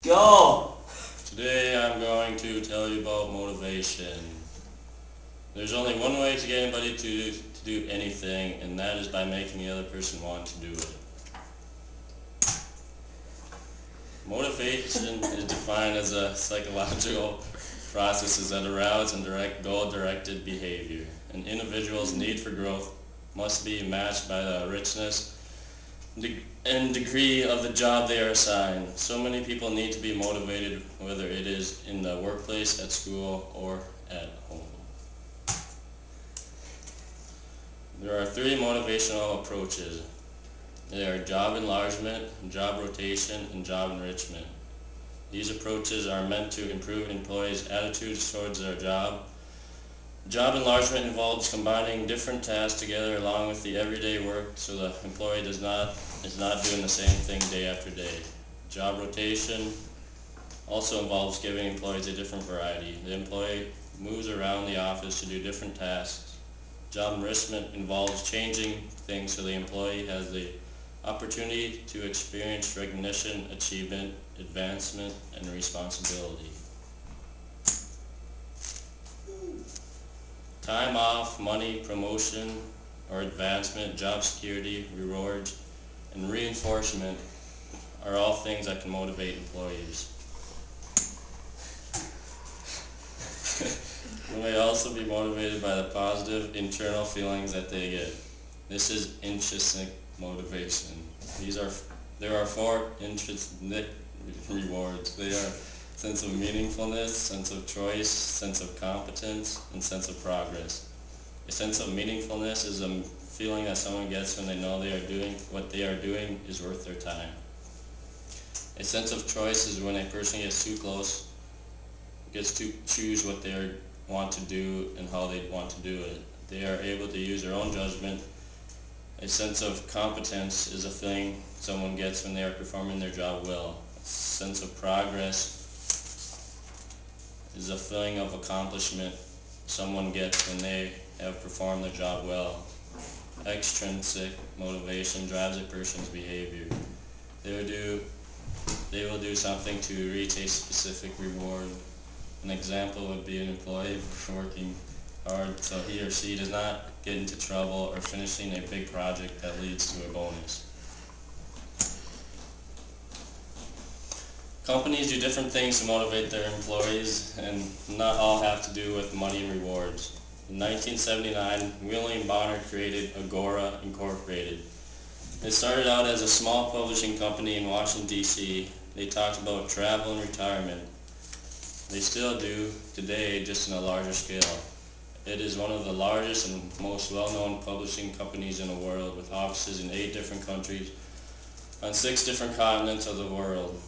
Go! Today I'm going to tell you about motivation. There's only one way to get anybody to do anything, and that is by making the other person want to do it. Motivation is defined as a psychological processes that arouse and direct goal-directed behavior. An individual's need for growth must be matched by the richness and degree of the job they are assigned. So many people need to be motivated, whether it is in the workplace, at school, or at home. There are three motivational approaches. They are job enlargement, job rotation, and job enrichment. These approaches are meant to improve employees' attitudes towards their job. Job enlargement involves combining different tasks together along with the everyday work so the employee is not doing the same thing day after day. Job rotation also involves giving employees a different variety. The employee moves around the office to do different tasks. Job enrichment involves changing things so the employee has the opportunity to experience recognition, achievement, advancement, and responsibility. Time off, money, promotion or advancement, job security, rewards, and reinforcement are all things that can motivate employees. They may also be motivated by the positive internal feelings that they get. This is intrinsic motivation. There are four intrinsic rewards. They are sense of meaningfulness, sense of choice, sense of competence, and sense of progress. A sense of meaningfulness is a feeling that someone gets when they know what they are doing is worth their time. A sense of choice is when a person gets to choose what they want to do and how they want to do it. They are able to use their own judgment. A sense of competence is a feeling someone gets when they are performing their job well. A sense of progress is a feeling of accomplishment someone gets when they have performed their job well. Extrinsic motivation drives a person's behavior. They will do something to reach a specific reward. An example would be an employee working hard so he or she does not get into trouble or finishing a big project that leads to a bonus. Companies do different things to motivate their employees, and not all have to do with money and rewards. In 1979, William Bonner created Agora Incorporated. It started out as a small publishing company in Washington, D.C. They talked about travel and retirement. They still do today, just on a larger scale. It is one of the largest and most well-known publishing companies in the world, with offices in 8 different countries on 6 different continents of the world.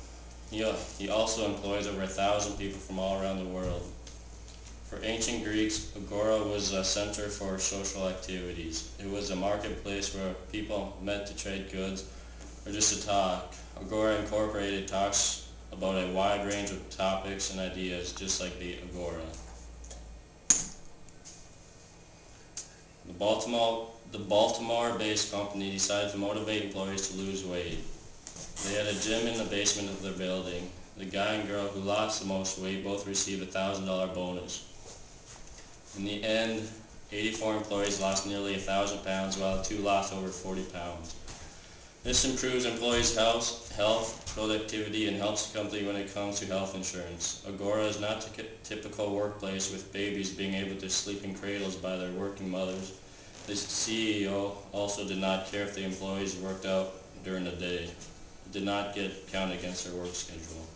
He also employs over 1,000 people from all around the world. For ancient Greeks, Agora was a center for social activities. It was a marketplace where people met to trade goods or just to talk. Agora Incorporated talks about a wide range of topics and ideas, just like the Agora. The Baltimore-based company decided to motivate employees to lose weight. They had a gym in the basement of their building. The guy and girl who lost the most weight both received a $1,000 bonus. In the end, 84 employees lost nearly 1,000 pounds, while 2 lost over 40 pounds. This improves employees' health, productivity, and helps the company when it comes to health insurance. Agora is not a typical workplace with babies being able to sleep in cradles by their working mothers. The CEO also did not care if the employees worked out during the day. It did not get counted against their work schedule.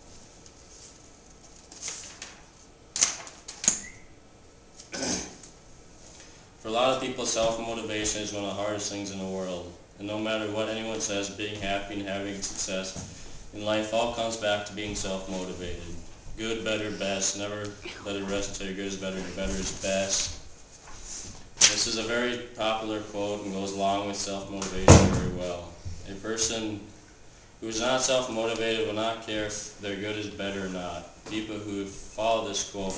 For a lot of people, self-motivation is one of the hardest things in the world. And no matter what anyone says, being happy and having success in life all comes back to being self-motivated. Good, better, best. Never let it rest until your good is better, your better is best. This is a very popular quote and goes along with self-motivation very well. A person who is not self-motivated will not care if their good is better or not. People who follow this quote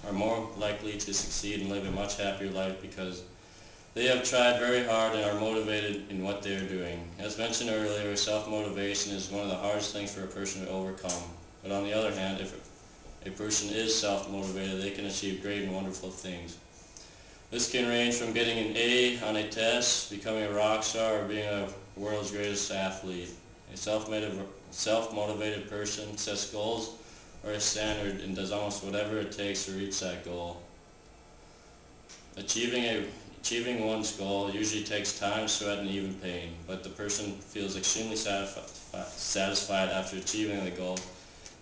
are more likely to succeed and live a much happier life because They have tried very hard and are motivated in what they are doing. As mentioned earlier, self-motivation is one of the hardest things for a person to overcome. But on the other hand, if a person is self-motivated, they can achieve great and wonderful things. This can range from getting an A on a test, becoming a rock star, or being a world's greatest athlete. A self-motivated person sets goals or a standard and does almost whatever it takes to reach that goal. Achieving one's goal usually takes time, sweat, and even pain, but the person feels extremely satisfied after achieving the goal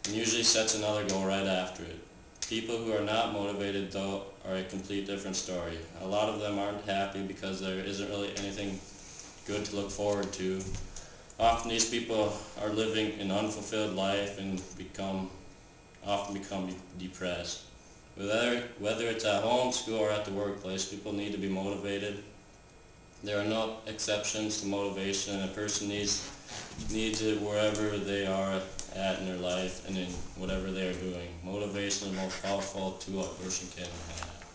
and usually sets another goal right after it. People who are not motivated, though, are a complete different story. A lot of them aren't happy because there isn't really anything good to look forward to. Often these people are living an unfulfilled life and often become depressed. Whether it's at home, school, or at the workplace, people need to be motivated. There are no exceptions to motivation, and a person needs it wherever they are at in their life and in whatever they are doing. Motivation is the most powerful tool a person can have.